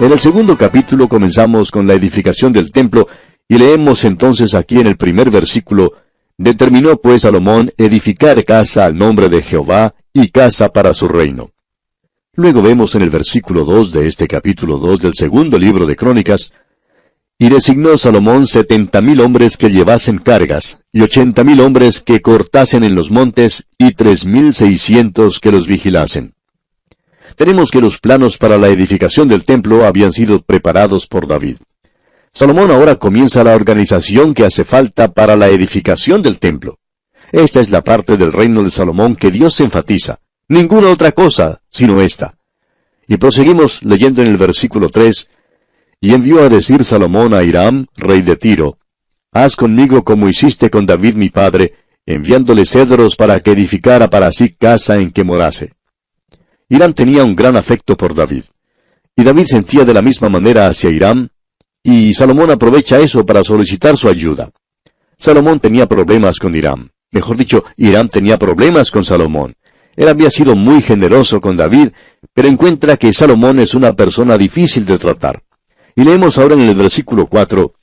En el segundo capítulo comenzamos con la edificación del templo, y leemos entonces aquí en el primer versículo: «Determinó pues Salomón edificar casa al nombre de Jehová, y casa para su reino». Luego vemos en el versículo 2 de este capítulo 2 del segundo libro de Crónicas: «Y designó Salomón 70,000 hombres que llevasen cargas, y 80,000 hombres que cortasen en los montes, y 3,600 que los vigilasen». Tenemos que los planos para la edificación del templo habían sido preparados por David. Salomón ahora comienza la organización que hace falta para la edificación del templo. Esta es la parte del reino de Salomón que Dios enfatiza. Ninguna otra cosa, sino esta. Y proseguimos leyendo en el versículo 3, «Y envió a decir Salomón a Hiram, rey de Tiro: Haz conmigo como hiciste con David mi padre, enviándole cedros para que edificara para sí casa en que morase». Hiram tenía un gran afecto por David. Y David sentía de la misma manera hacia Hiram, y Salomón aprovecha eso para solicitar su ayuda. Salomón tenía problemas con Hiram. Mejor dicho, Hiram tenía problemas con Salomón. Él había sido muy generoso con David, pero encuentra que Salomón es una persona difícil de tratar. Y leemos ahora en el versículo 4,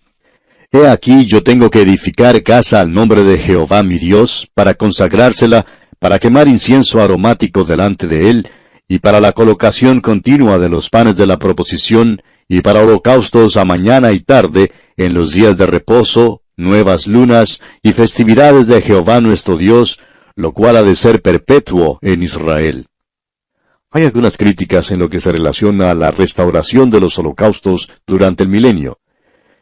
«He aquí yo tengo que edificar casa al nombre de Jehová mi Dios, para consagrársela, para quemar incienso aromático delante de él, y para la colocación continua de los panes de la proposición, y para holocaustos a mañana y tarde, en los días de reposo, nuevas lunas, y festividades de Jehová nuestro Dios, lo cual ha de ser perpetuo en Israel». Hay algunas críticas en lo que se relaciona a la restauración de los holocaustos durante el milenio.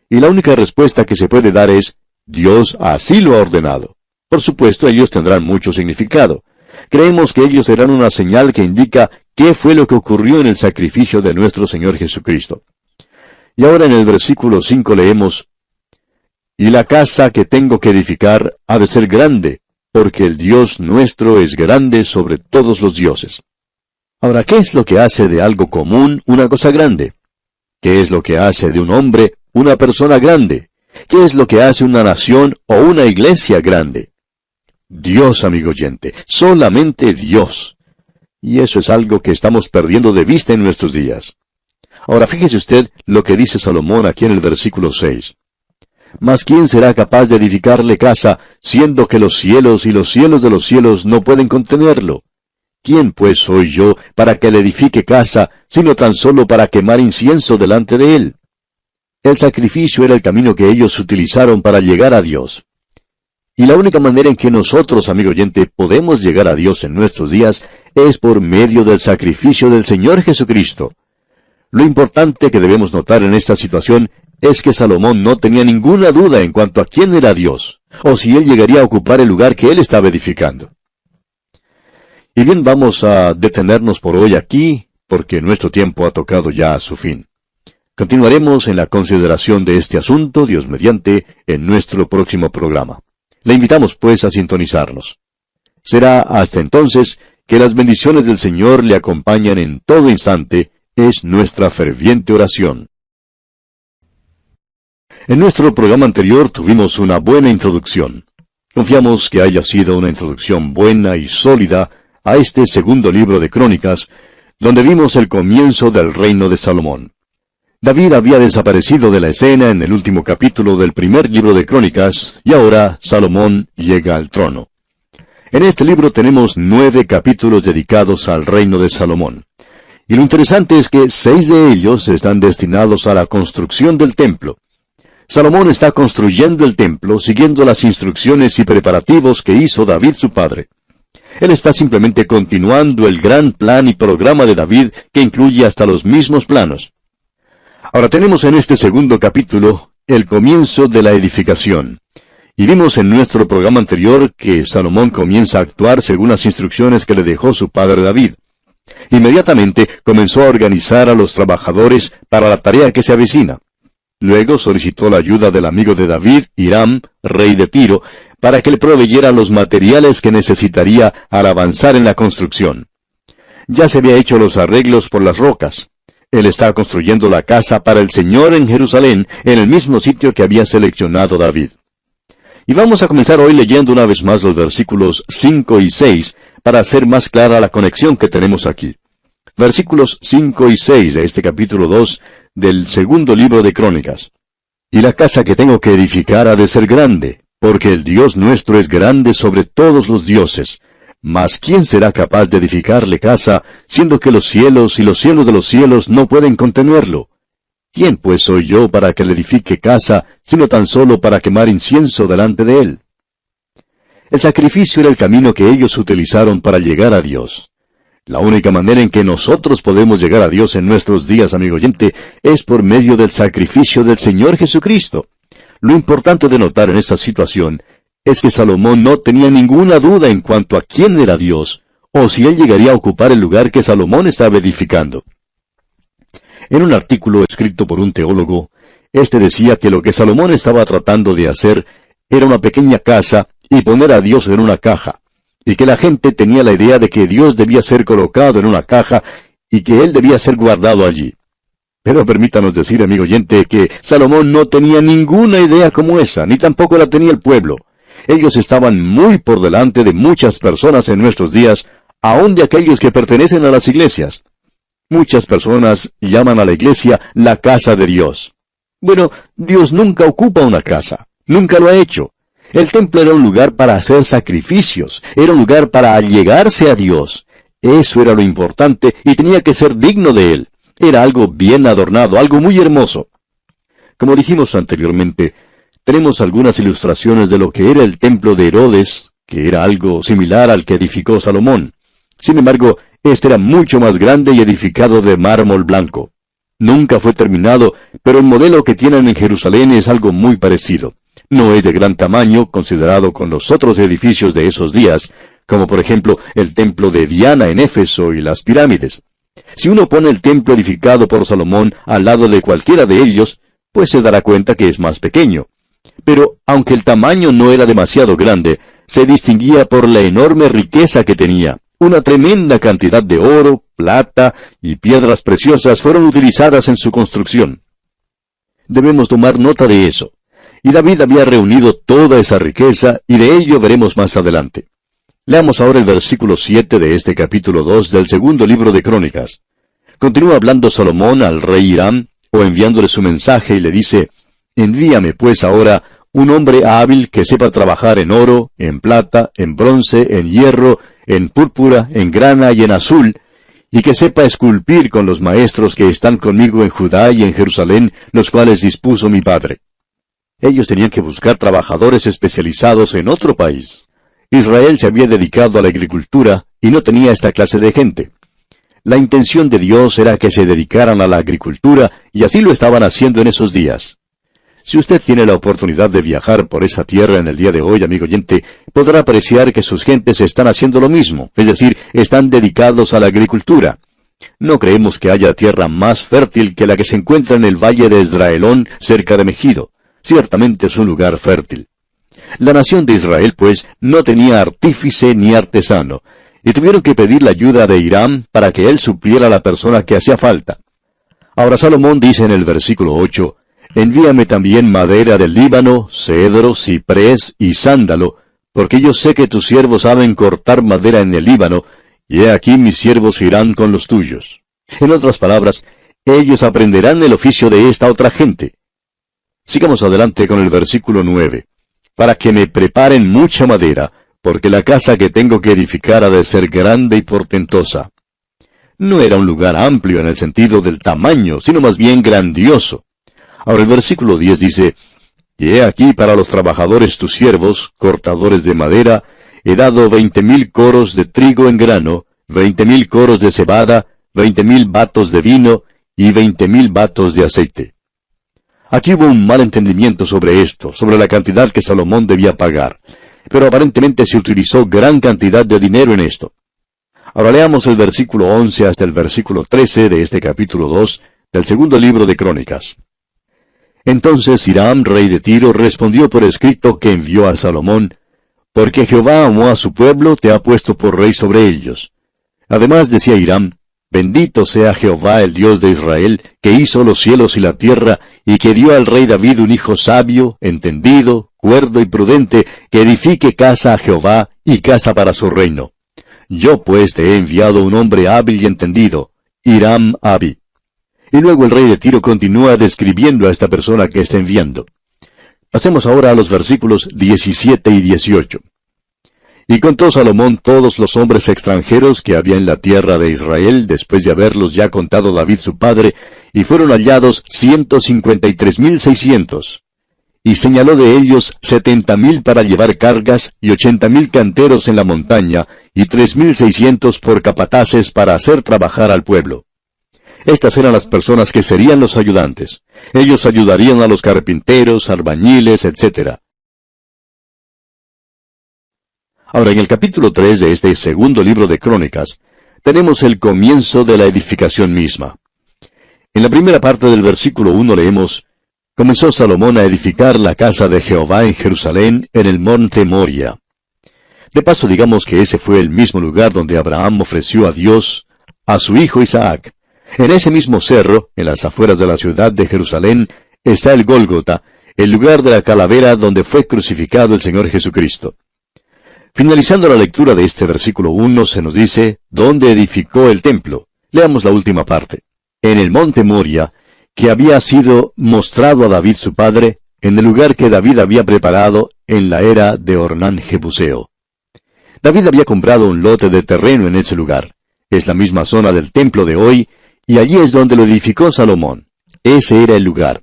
Y la única respuesta que se puede dar es: Dios así lo ha ordenado. Por supuesto, ellos tendrán mucho significado. Creemos que ellos serán una señal que indica qué fue lo que ocurrió en el sacrificio de nuestro Señor Jesucristo. Y ahora en el versículo 5 leemos: «Y la casa que tengo que edificar ha de ser grande, porque el Dios nuestro es grande sobre todos los dioses». Ahora, ¿qué es lo que hace de algo común una cosa grande? ¿Qué es lo que hace de un hombre una persona grande? ¿Qué es lo que hace una nación o una iglesia grande? Dios, amigo oyente, solamente Dios. Y eso es algo que estamos perdiendo de vista en nuestros días. Ahora fíjese usted lo que dice Salomón aquí en el versículo 6. «Mas ¿quién será capaz de edificarle casa, siendo que los cielos y los cielos de los cielos no pueden contenerlo? ¿Quién pues soy yo para que le edifique casa, sino tan solo para quemar incienso delante de él?» El sacrificio era el camino que ellos utilizaron para llegar a Dios. Y la única manera en que nosotros, amigo oyente, podemos llegar a Dios en nuestros días es por medio del sacrificio del Señor Jesucristo. Lo importante que debemos notar en esta situación es que Salomón no tenía ninguna duda en cuanto a quién era Dios, o si él llegaría a ocupar el lugar que él estaba edificando. Y bien, vamos a detenernos por hoy aquí, porque nuestro tiempo ha tocado ya a su fin. Continuaremos en la consideración de este asunto, Dios mediante, en nuestro próximo programa. Le invitamos pues a sintonizarnos. Será hasta entonces que las bendiciones del Señor le acompañan en todo instante, es nuestra ferviente oración. En nuestro programa anterior tuvimos una buena introducción. Confiamos que haya sido una introducción buena y sólida a este segundo libro de Crónicas, donde vimos el comienzo del reino de Salomón. David había desaparecido de la escena en el último capítulo del primer libro de Crónicas, y ahora Salomón llega al trono. En este libro tenemos 9 capítulos dedicados al reino de Salomón. Y lo interesante es que 6 de ellos están destinados a la construcción del templo. Salomón está construyendo el templo siguiendo las instrucciones y preparativos que hizo David su padre. Él está simplemente continuando el gran plan y programa de David, que incluye hasta los mismos planos. Ahora tenemos en este segundo capítulo el comienzo de la edificación. Y vimos en nuestro programa anterior que Salomón comienza a actuar según las instrucciones que le dejó su padre David. Inmediatamente comenzó a organizar a los trabajadores para la tarea que se avecina. Luego solicitó la ayuda del amigo de David, Hiram, rey de Tiro, para que le proveyera los materiales que necesitaría al avanzar en la construcción. Ya se había hecho los arreglos por las rocas. Él está construyendo la casa para el Señor en Jerusalén, en el mismo sitio que había seleccionado David. Y vamos a comenzar hoy leyendo una vez más los versículos 5 y 6, para hacer más clara la conexión que tenemos aquí. Versículos 5 y 6 de este capítulo 2 del segundo libro de Crónicas. Y la casa que tengo que edificar ha de ser grande, porque el Dios nuestro es grande sobre todos los dioses. Mas ¿quién será capaz de edificarle casa, siendo que los cielos y los cielos de los cielos no pueden contenerlo? ¿Quién pues soy yo para que le edifique casa, sino tan solo para quemar incienso delante de él? El sacrificio era el camino que ellos utilizaron para llegar a Dios. La única manera en que nosotros podemos llegar a Dios en nuestros días, amigo oyente, es por medio del sacrificio del Señor Jesucristo. Lo importante de notar en esta situación es que Salomón no tenía ninguna duda en cuanto a quién era Dios, o si él llegaría a ocupar el lugar que Salomón estaba edificando. En un artículo escrito por un teólogo, este decía que lo que Salomón estaba tratando de hacer era una pequeña casa y poner a Dios en una caja, y que la gente tenía la idea de que Dios debía ser colocado en una caja y que Él debía ser guardado allí. Pero permítanos decir, amigo oyente, que Salomón no tenía ninguna idea como esa, ni tampoco la tenía el pueblo. Ellos estaban muy por delante de muchas personas en nuestros días, aun de aquellos que pertenecen a las iglesias. Muchas personas llaman a la iglesia la casa de Dios. Bueno, Dios nunca ocupa una casa, nunca lo ha hecho. El templo era un lugar para hacer sacrificios, era un lugar para allegarse a Dios. Eso era lo importante y tenía que ser digno de Él. Era algo bien adornado, algo muy hermoso. Como dijimos anteriormente, tenemos algunas ilustraciones de lo que era el templo de Herodes, que era algo similar al que edificó Salomón. Sin embargo, este era mucho más grande y edificado de mármol blanco. Nunca fue terminado, pero el modelo que tienen en Jerusalén es algo muy parecido. No es de gran tamaño considerado con los otros edificios de esos días, como por ejemplo el templo de Diana en Éfeso y las pirámides. Si uno pone el templo edificado por Salomón al lado de cualquiera de ellos, pues se dará cuenta que es más pequeño. Pero aunque el tamaño no era demasiado grande, se distinguía por la enorme riqueza que tenía. Una tremenda cantidad de oro, plata y piedras preciosas fueron utilizadas en su construcción. Debemos tomar nota de eso. Y David había reunido toda esa riqueza, y de ello veremos más adelante. Leamos ahora el versículo 7 de este capítulo 2 del segundo libro de Crónicas. Continúa hablando Salomón al rey Hiram, o enviándole su mensaje, y le dice: «Envíame pues ahora un hombre hábil que sepa trabajar en oro, en plata, en bronce, en hierro, en púrpura, en grana y en azul, y que sepa esculpir con los maestros que están conmigo en Judá y en Jerusalén, los cuales dispuso mi padre». Ellos tenían que buscar trabajadores especializados en otro país. Israel se había dedicado a la agricultura y no tenía esta clase de gente. La intención de Dios era que se dedicaran a la agricultura, y así lo estaban haciendo en esos días. Si usted tiene la oportunidad de viajar por esa tierra en el día de hoy, amigo oyente, podrá apreciar que sus gentes están haciendo lo mismo, es decir, están dedicados a la agricultura. No creemos que haya tierra más fértil que la que se encuentra en el valle de Esdraelón, cerca de Megido. Ciertamente es un lugar fértil. La nación de Israel, pues, no tenía artífice ni artesano, y tuvieron que pedir la ayuda de Hiram para que él supliera a la persona que hacía falta. Ahora Salomón dice en el versículo 8, «Envíame también madera del Líbano, cedro, ciprés y sándalo, porque yo sé que tus siervos saben cortar madera en el Líbano, y he aquí mis siervos irán con los tuyos». En otras palabras, ellos aprenderán el oficio de esta otra gente. Sigamos adelante con el versículo 9. «Para que me preparen mucha madera, porque la casa que tengo que edificar ha de ser grande y portentosa». No era un lugar amplio en el sentido del tamaño, sino más bien grandioso. Ahora el versículo 10 dice, «Y he aquí para los trabajadores tus siervos, cortadores de madera, he dado 20,000 coros de trigo en grano, 20,000 coros de cebada, 20,000 batos de vino y 20,000 batos de aceite». Aquí hubo un mal entendimiento sobre esto, sobre la cantidad que Salomón debía pagar. Pero aparentemente se utilizó gran cantidad de dinero en esto. Ahora leamos el versículo 11 hasta el versículo 13 de este capítulo 2 del segundo libro de Crónicas. Entonces Hiram, rey de Tiro, respondió por escrito que envió a Salomón, «Porque Jehová amó a su pueblo, te ha puesto por rey sobre ellos». Además decía Hiram, «Bendito sea Jehová el Dios de Israel, que hizo los cielos y la tierra, y que dio al rey David un hijo sabio, entendido, cuerdo y prudente, que edifique casa a Jehová y casa para su reino. Yo pues te he enviado un hombre hábil y entendido, Hiram Abi». Y luego el rey de Tiro continúa describiendo a esta persona que está enviando. Pasemos ahora a los versículos 17 y 18. Y contó Salomón todos los hombres extranjeros que había en la tierra de Israel, después de haberlos ya contado David su padre, y fueron hallados 153,600. Y señaló de ellos 70,000 para llevar cargas, y 80,000 canteros en la montaña, y 3,600 por capataces para hacer trabajar al pueblo. Estas eran las personas que serían los ayudantes. Ellos ayudarían a los carpinteros, albañiles, etc. Ahora, en el capítulo 3 de este segundo libro de Crónicas, tenemos el comienzo de la edificación misma. En la primera parte del versículo 1 leemos: Comenzó Salomón a edificar la casa de Jehová en Jerusalén, en el monte Moria. De paso, digamos que ese fue el mismo lugar donde Abraham ofreció a Dios a su hijo Isaac. En ese mismo cerro, en las afueras de la ciudad de Jerusalén, está el Gólgota, el lugar de la calavera donde fue crucificado el Señor Jesucristo. Finalizando la lectura de este versículo 1, se nos dice, ¿dónde edificó el templo? Leamos la última parte. En el monte Moria, que había sido mostrado a David su padre, en el lugar que David había preparado en la era de Ornán Jebuseo. David había comprado un lote de terreno en ese lugar. Es la misma zona del templo de hoy, y allí es donde lo edificó Salomón. Ese era el lugar.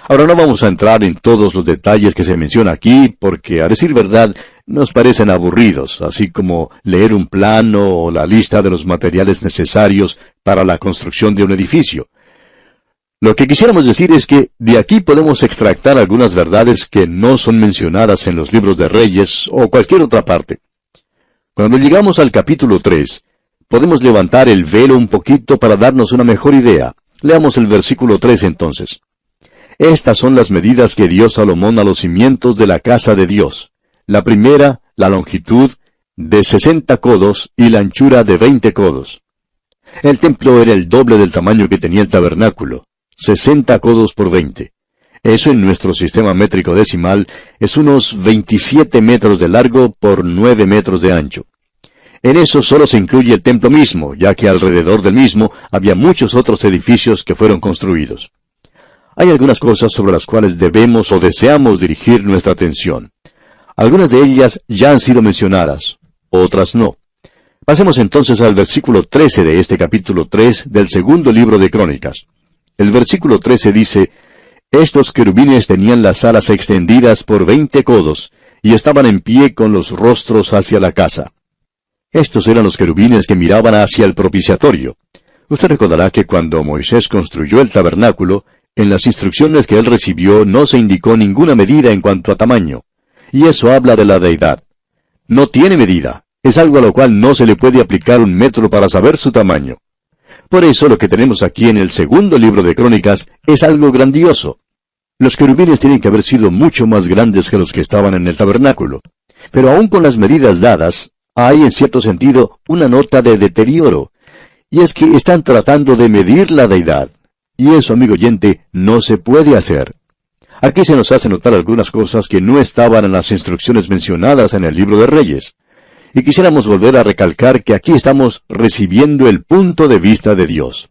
Ahora no vamos a entrar en todos los detalles que se menciona aquí, porque, a decir verdad, nos parecen aburridos, así como leer un plano o la lista de los materiales necesarios para la construcción de un edificio. Lo que quisiéramos decir es que de aquí podemos extractar algunas verdades que no son mencionadas en los libros de Reyes o cualquier otra parte. Cuando llegamos al capítulo 3, podemos levantar el velo un poquito para darnos una mejor idea. Leamos el versículo 3 entonces. Estas son las medidas que dio Salomón a los cimientos de la casa de Dios. La primera, la longitud, de 60 codos y la anchura de 20 codos. El templo era el doble del tamaño que tenía el tabernáculo, 60 codos por 20. Eso en nuestro sistema métrico decimal es unos 27 metros de largo por 9 metros de ancho. En eso solo se incluye el templo mismo, ya que alrededor del mismo había muchos otros edificios que fueron construidos. Hay algunas cosas sobre las cuales debemos o deseamos dirigir nuestra atención. Algunas de ellas ya han sido mencionadas, otras no. Pasemos entonces al versículo 13 de este capítulo 3 del segundo libro de Crónicas. El versículo 13 dice: Estos querubines tenían las alas extendidas por 20 codos, y estaban en pie con los rostros hacia la casa. Estos eran los querubines que miraban hacia el propiciatorio. Usted recordará que cuando Moisés construyó el tabernáculo, en las instrucciones que él recibió no se indicó ninguna medida en cuanto a tamaño. Y eso habla de la deidad. No tiene medida. Es algo a lo cual no se le puede aplicar un metro para saber su tamaño. Por eso lo que tenemos aquí en el segundo libro de Crónicas es algo grandioso. Los querubines tienen que haber sido mucho más grandes que los que estaban en el tabernáculo. Pero aún con las medidas dadas, hay en cierto sentido una nota de deterioro. Y es que están tratando de medir la deidad. Y eso, amigo oyente, no se puede hacer. Aquí se nos hace notar algunas cosas que no estaban en las instrucciones mencionadas en el libro de Reyes. Y quisiéramos volver a recalcar que aquí estamos recibiendo el punto de vista de Dios.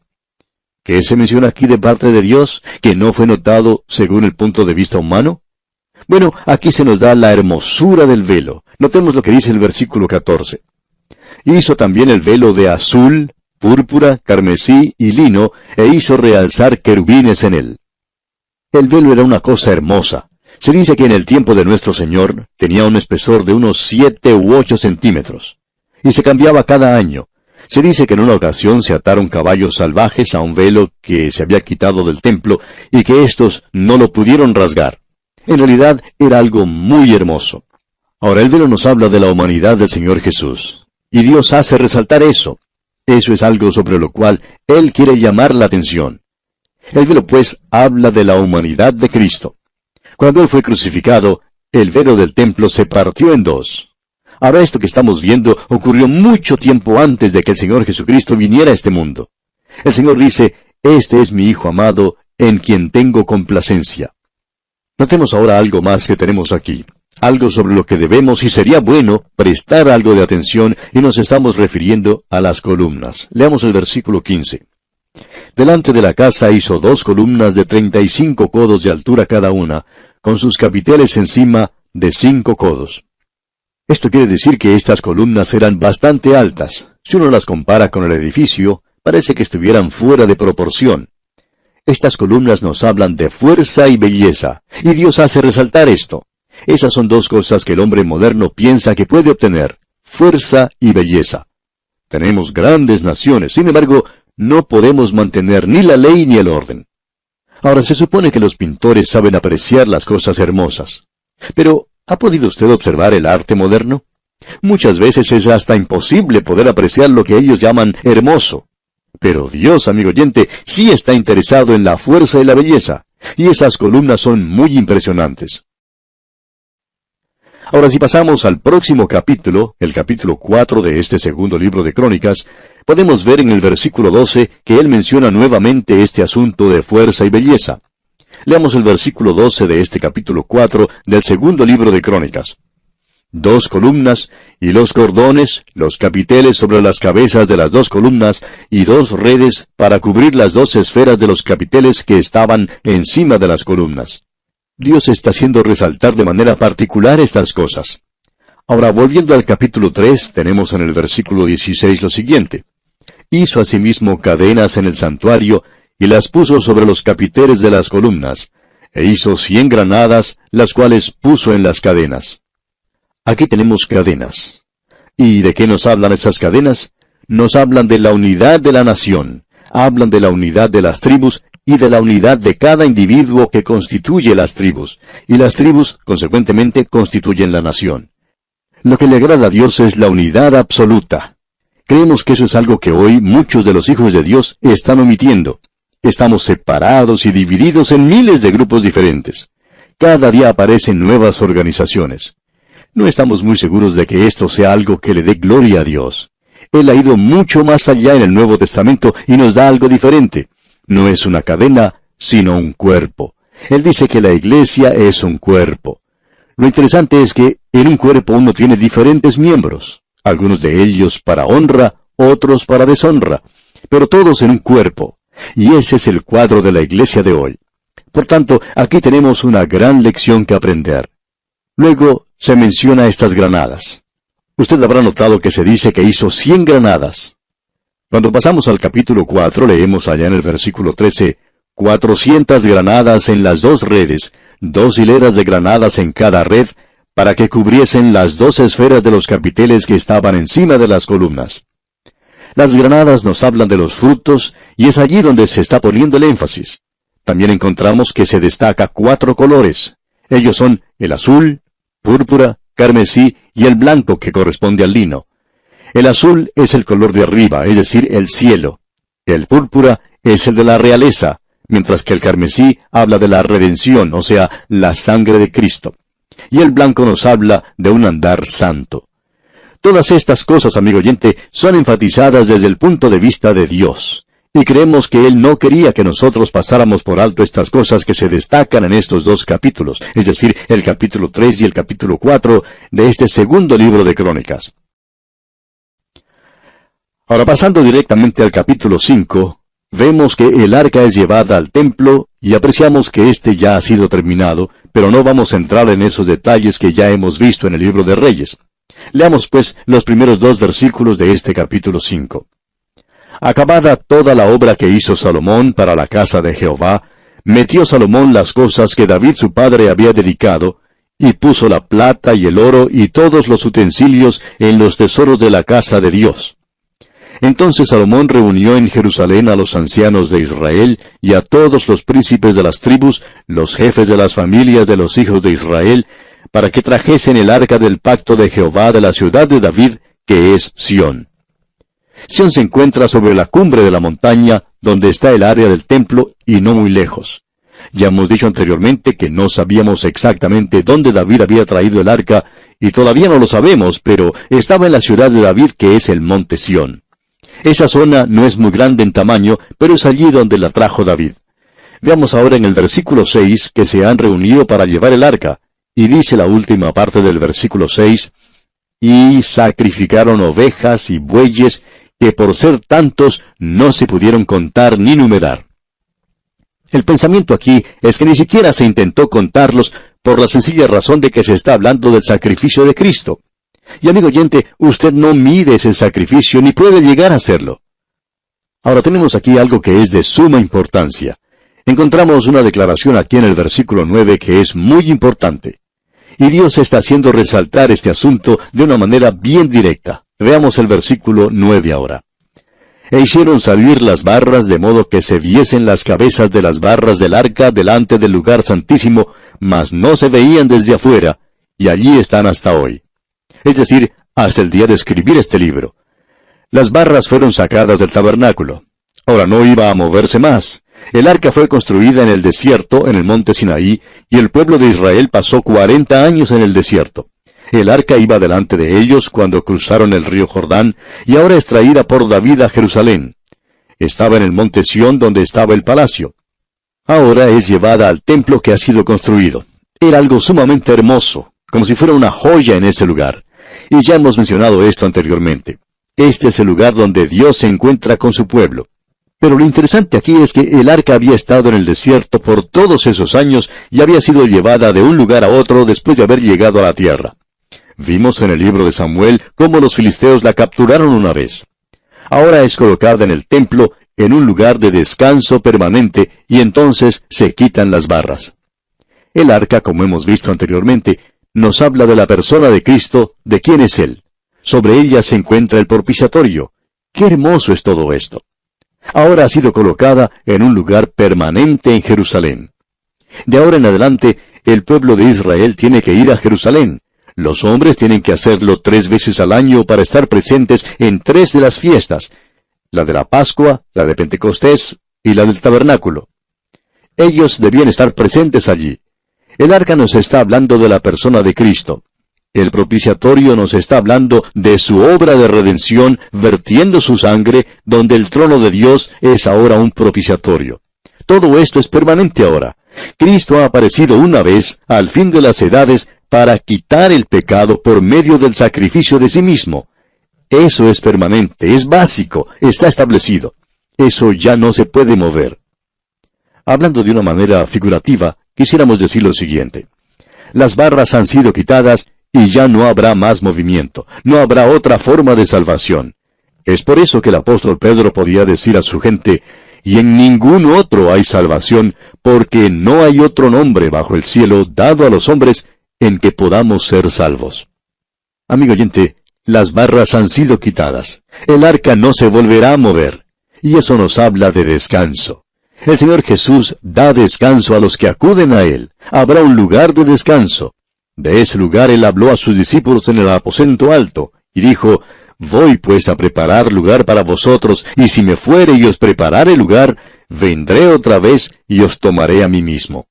¿Qué se menciona aquí de parte de Dios que no fue notado según el punto de vista humano? Bueno, aquí se nos da la hermosura del velo. Notemos lo que dice el versículo 14. Hizo también el velo de azul, púrpura, carmesí y lino, e hizo realzar querubines en él. El velo era una cosa hermosa. Se dice que en el tiempo de nuestro Señor tenía un espesor de unos 7 u 8 centímetros. Y se cambiaba cada año. Se dice que en una ocasión se ataron caballos salvajes a un velo que se había quitado del templo y que éstos no lo pudieron rasgar. En realidad era algo muy hermoso. Ahora el velo nos habla de la humanidad del Señor Jesús. Y Dios hace resaltar eso. Eso es algo sobre lo cual Él quiere llamar la atención. El velo, pues, habla de la humanidad de Cristo. Cuando Él fue crucificado, el velo del templo se partió en dos. Ahora esto que estamos viendo ocurrió mucho tiempo antes de que el Señor Jesucristo viniera a este mundo. El Señor dice, «Este es mi Hijo amado, en quien tengo complacencia». Notemos ahora algo más que tenemos aquí. Algo sobre lo que debemos, y sería bueno, prestar algo de atención, y nos estamos refiriendo a las columnas. Leamos el versículo 15. Delante de la casa hizo 2 columnas de 35 codos de altura cada una, con sus capiteles encima de 5 codos. Esto quiere decir que estas columnas eran bastante altas. Si uno las compara con el edificio, parece que estuvieran fuera de proporción. Estas columnas nos hablan de fuerza y belleza, y Dios hace resaltar esto. Esas son 2 cosas que el hombre moderno piensa que puede obtener: fuerza y belleza. Tenemos grandes naciones, sin embargo, no podemos mantener ni la ley ni el orden. Ahora, se supone que los pintores saben apreciar las cosas hermosas. Pero, ¿ha podido usted observar el arte moderno? Muchas veces es hasta imposible poder apreciar lo que ellos llaman hermoso. Pero Dios, amigo oyente, sí está interesado en la fuerza y la belleza, y esas columnas son muy impresionantes. Ahora, si pasamos al próximo capítulo, el capítulo 4 de este segundo libro de Crónicas, podemos ver en el versículo 12 que él menciona nuevamente este asunto de fuerza y belleza. Leamos el versículo 12 de este capítulo 4 del segundo libro de Crónicas. 2 columnas, y los cordones, los capiteles sobre las cabezas de las 2 columnas, y 2 redes para cubrir las 2 esferas de los capiteles que estaban encima de las columnas. Dios está haciendo resaltar de manera particular estas cosas. Ahora, volviendo al capítulo 3, tenemos en el versículo 16 lo siguiente. Hizo asimismo cadenas en el santuario, y las puso sobre los capiteles de las columnas, e hizo 100 granadas, las cuales puso en las cadenas. Aquí tenemos cadenas. ¿Y de qué nos hablan esas cadenas? Nos hablan de la unidad de la nación, hablan de la unidad de las tribus y de la unidad de cada individuo que constituye las tribus, y las tribus, consecuentemente, constituyen la nación. Lo que le agrada a Dios es la unidad absoluta. Creemos que eso es algo que hoy muchos de los hijos de Dios están omitiendo. Estamos separados y divididos en miles de grupos diferentes. Cada día aparecen nuevas organizaciones. No estamos muy seguros de que esto sea algo que le dé gloria a Dios. Él ha ido mucho más allá en el Nuevo Testamento y nos da algo diferente. No es una cadena, sino un cuerpo. Él dice que la iglesia es un cuerpo. Lo interesante es que en un cuerpo uno tiene diferentes miembros, algunos de ellos para honra, otros para deshonra, pero todos en un cuerpo. Y ese es el cuadro de la iglesia de hoy. Por tanto, aquí tenemos una gran lección que aprender. Luego se menciona estas granadas. Usted habrá notado que se dice que hizo 100 granadas. Cuando pasamos al capítulo 4, leemos allá en el versículo 13, 400 granadas en las 2 redes, 2 hileras de granadas en cada red, para que cubriesen las 2 esferas de los capiteles que estaban encima de las columnas. Las granadas nos hablan de los frutos, y es allí donde se está poniendo el énfasis. También encontramos que se destaca 4 colores. Ellos son el azul, púrpura, carmesí y el blanco que corresponde al lino. El azul es el color de arriba, es decir, el cielo. El púrpura es el de la realeza, mientras que el carmesí habla de la redención, o sea, la sangre de Cristo. Y el blanco nos habla de un andar santo. Todas estas cosas, amigo oyente, son enfatizadas desde el punto de vista de Dios. Y creemos que Él no quería que nosotros pasáramos por alto estas cosas que se destacan en estos 2 capítulos, es decir, el capítulo 3 y el capítulo 4 de este segundo libro de Crónicas. Ahora, pasando directamente al capítulo 5, vemos que el arca es llevada al templo y apreciamos que éste ya ha sido terminado, pero no vamos a entrar en esos detalles que ya hemos visto en el libro de Reyes. Leamos pues los primeros 2 versículos de este capítulo 5. Acabada toda la obra que hizo Salomón para la casa de Jehová, metió Salomón las cosas que David su padre había dedicado, y puso la plata y el oro y todos los utensilios en los tesoros de la casa de Dios. Entonces Salomón reunió en Jerusalén a los ancianos de Israel y a todos los príncipes de las tribus, los jefes de las familias de los hijos de Israel, para que trajesen el arca del pacto de Jehová de la ciudad de David, que es Sión. Sión se encuentra sobre la cumbre de la montaña, donde está el área del templo, y no muy lejos. Ya hemos dicho anteriormente que no sabíamos exactamente dónde David había traído el arca, y todavía no lo sabemos, pero estaba en la ciudad de David, que es el monte Sión. Esa zona no es muy grande en tamaño, pero es allí donde la trajo David. Veamos ahora en el versículo 6 que se han reunido para llevar el arca, y dice la última parte del versículo 6, y sacrificaron ovejas y bueyes, que por ser tantos no se pudieron contar ni numerar. El pensamiento aquí es que ni siquiera se intentó contarlos por la sencilla razón de que se está hablando del sacrificio de Cristo. Y amigo oyente, usted no mide ese sacrificio ni puede llegar a hacerlo. Ahora tenemos aquí algo que es de suma importancia. Encontramos una declaración aquí en el versículo 9 que es muy importante. Y Dios está haciendo resaltar este asunto de una manera bien directa. Veamos el versículo 9 ahora. E hicieron salir las barras de modo que se viesen las cabezas de las barras del arca delante del lugar santísimo, mas no se veían desde afuera, y allí están hasta hoy. Es decir, hasta el día de escribir este libro. Las barras fueron sacadas del tabernáculo. Ahora no iba a moverse más. El arca fue construida en el desierto, en el monte Sinaí, y el pueblo de Israel pasó 40 años en el desierto. El arca iba delante de ellos cuando cruzaron el río Jordán, y ahora es traída por David a Jerusalén. Estaba en el monte Sión donde estaba el palacio. Ahora es llevada al templo que ha sido construido. Era algo sumamente hermoso, como si fuera una joya en ese lugar. Y ya hemos mencionado esto anteriormente. Este es el lugar donde Dios se encuentra con su pueblo. Pero lo interesante aquí es que el arca había estado en el desierto por todos esos años y había sido llevada de un lugar a otro después de haber llegado a la tierra. Vimos en el libro de Samuel cómo los filisteos la capturaron una vez. Ahora es colocada en el templo, en un lugar de descanso permanente, y entonces se quitan las barras. El arca, como hemos visto anteriormente, nos habla de la persona de Cristo, de quién es Él. Sobre ella se encuentra el propiciatorio. ¡Qué hermoso es todo esto! Ahora ha sido colocada en un lugar permanente en Jerusalén. De ahora en adelante, el pueblo de Israel tiene que ir a Jerusalén. Los hombres tienen que hacerlo 3 veces al año para estar presentes en 3 de las fiestas, la de la Pascua, la de Pentecostés y la del Tabernáculo. Ellos debían estar presentes allí. El arca nos está hablando de la persona de Cristo. El propiciatorio nos está hablando de su obra de redención, vertiendo su sangre, donde el trono de Dios es ahora un propiciatorio. Todo esto es permanente ahora. Cristo ha aparecido una vez, al fin de las edades, para quitar el pecado por medio del sacrificio de sí mismo. Eso es permanente, es básico, está establecido. Eso ya no se puede mover. Hablando de una manera figurativa, quisiéramos decir lo siguiente. Las barras han sido quitadas y ya no habrá más movimiento, no habrá otra forma de salvación. Es por eso que el apóstol Pedro podía decir a su gente, y en ningún otro hay salvación, porque no hay otro nombre bajo el cielo dado a los hombres en que podamos ser salvos. Amigo oyente, las barras han sido quitadas. El arca no se volverá a mover. Y eso nos habla de descanso. El Señor Jesús da descanso a los que acuden a Él. Habrá un lugar de descanso. De ese lugar Él habló a sus discípulos en el aposento alto, y dijo, «Voy pues a preparar lugar para vosotros, y si me fuere y os preparare lugar, vendré otra vez y os tomaré a mí mismo».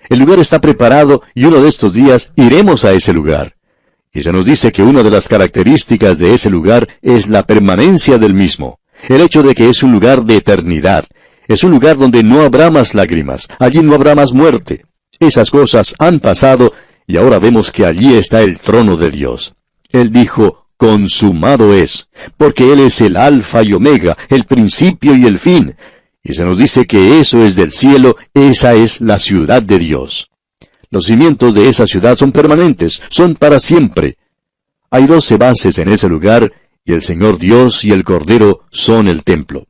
El lugar está preparado y uno de estos días iremos a ese lugar. Y se nos dice que una de las características de ese lugar es la permanencia del mismo. El hecho de que es un lugar de eternidad. Es un lugar donde no habrá más lágrimas. Allí no habrá más muerte. Esas cosas han pasado y ahora vemos que allí está el trono de Dios. Él dijo, consumado es, porque Él es el Alfa y Omega, el principio y el fin. Y se nos dice que eso es del cielo, esa es la ciudad de Dios. Los cimientos de esa ciudad son permanentes, son para siempre. Hay 12 bases en ese lugar, y el Señor Dios y el Cordero son el templo.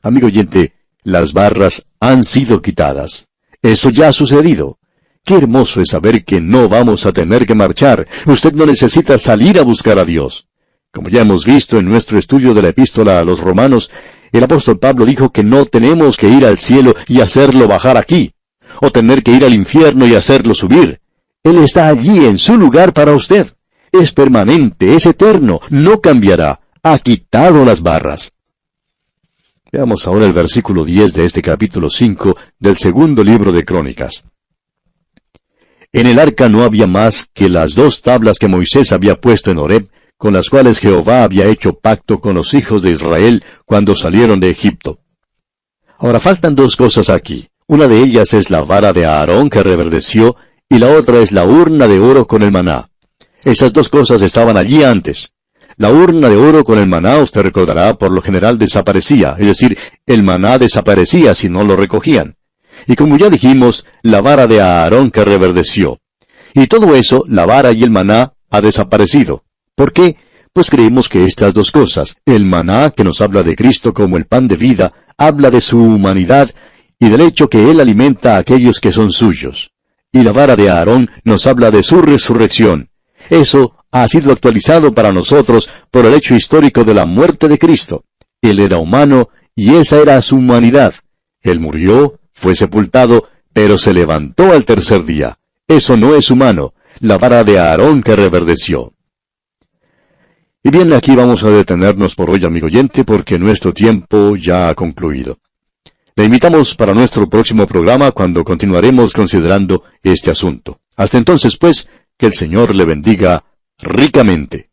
Amigo oyente, las barras han sido quitadas. Eso ya ha sucedido. Qué hermoso es saber que no vamos a tener que marchar. Usted no necesita salir a buscar a Dios. Como ya hemos visto en nuestro estudio de la epístola a los Romanos, el apóstol Pablo dijo que no tenemos que ir al cielo y hacerlo bajar aquí, o tener que ir al infierno y hacerlo subir. Él está allí en su lugar para usted. Es permanente, es eterno, no cambiará. Ha quitado las barras. Veamos ahora el versículo 10 de este capítulo 5 del segundo libro de Crónicas. En el arca no había más que las 2 tablas que Moisés había puesto en Horeb, con las cuales Jehová había hecho pacto con los hijos de Israel cuando salieron de Egipto. Ahora faltan 2 cosas aquí. Una de ellas es la vara de Aarón que reverdeció, y la otra es la urna de oro con el maná. Esas 2 cosas estaban allí antes. La urna de oro con el maná, usted recordará, por lo general desaparecía, es decir, el maná desaparecía si no lo recogían. Y como ya dijimos, la vara de Aarón que reverdeció. Y todo eso, la vara y el maná, ha desaparecido. ¿Por qué? Pues creemos que estas dos cosas, el maná, que nos habla de Cristo como el pan de vida, habla de su humanidad y del hecho que Él alimenta a aquellos que son suyos. Y la vara de Aarón nos habla de su resurrección. Eso ha sido actualizado para nosotros por el hecho histórico de la muerte de Cristo. Él era humano y esa era su humanidad. Él murió, fue sepultado, pero se levantó al tercer día. Eso no es humano, la vara de Aarón que reverdeció. Y bien, aquí vamos a detenernos por hoy, amigo oyente, porque nuestro tiempo ya ha concluido. Le invitamos para nuestro próximo programa cuando continuaremos considerando este asunto. Hasta entonces, pues, que el Señor le bendiga ricamente.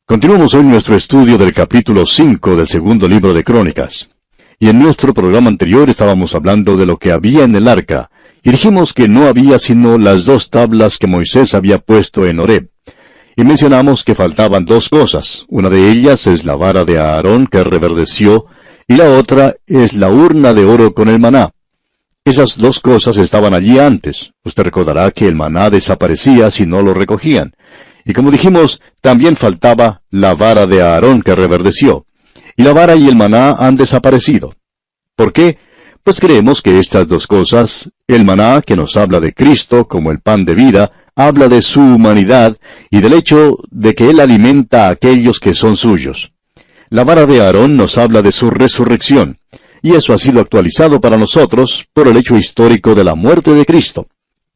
Continuamos hoy nuestro estudio del capítulo 5 del segundo libro de Crónicas. Y en nuestro programa anterior estábamos hablando de lo que había en el arca, y dijimos que no había sino las 2 tablas que Moisés había puesto en Horeb. Y mencionamos que faltaban 2 cosas. Una de ellas es la vara de Aarón que reverdeció, y la otra es la urna de oro con el maná. Esas 2 cosas estaban allí antes. Usted recordará que el maná desaparecía si no lo recogían. Y como dijimos, también faltaba la vara de Aarón que reverdeció. Y la vara y el maná han desaparecido. ¿Por qué? Pues creemos que estas 2 cosas, el maná que nos habla de Cristo como el pan de vida, habla de su humanidad y del hecho de que Él alimenta a aquellos que son suyos. La vara de Aarón nos habla de su resurrección, y eso ha sido actualizado para nosotros por el hecho histórico de la muerte de Cristo.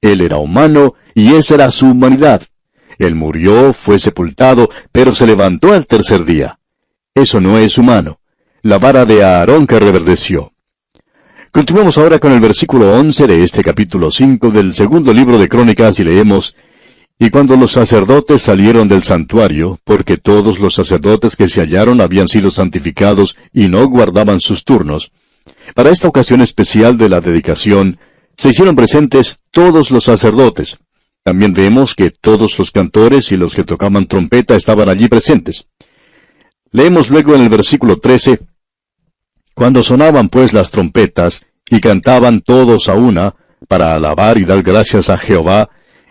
Él era humano y esa era su humanidad. Él murió, fue sepultado, pero se levantó al tercer día. Eso no es humano. La vara de Aarón que reverdeció. Continuamos ahora con el versículo 11 de este capítulo 5 del segundo libro de Crónicas y leemos: Y cuando los sacerdotes salieron del santuario, porque todos los sacerdotes que se hallaron habían sido santificados y no guardaban sus turnos, para esta ocasión especial de la dedicación, se hicieron presentes todos los sacerdotes. También vemos que todos los cantores y los que tocaban trompeta estaban allí presentes. Leemos luego en el versículo 13, Cuando sonaban pues las trompetas, y cantaban todos a una, para alabar y dar gracias a Jehová,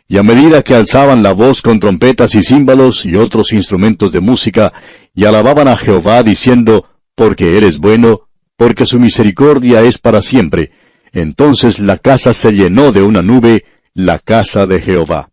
y a medida que alzaban la voz con trompetas y címbalos y otros instrumentos de música, y alababan a Jehová diciendo, porque eres bueno, porque su misericordia es para siempre, entonces la casa se llenó de una nube, la casa de Jehová.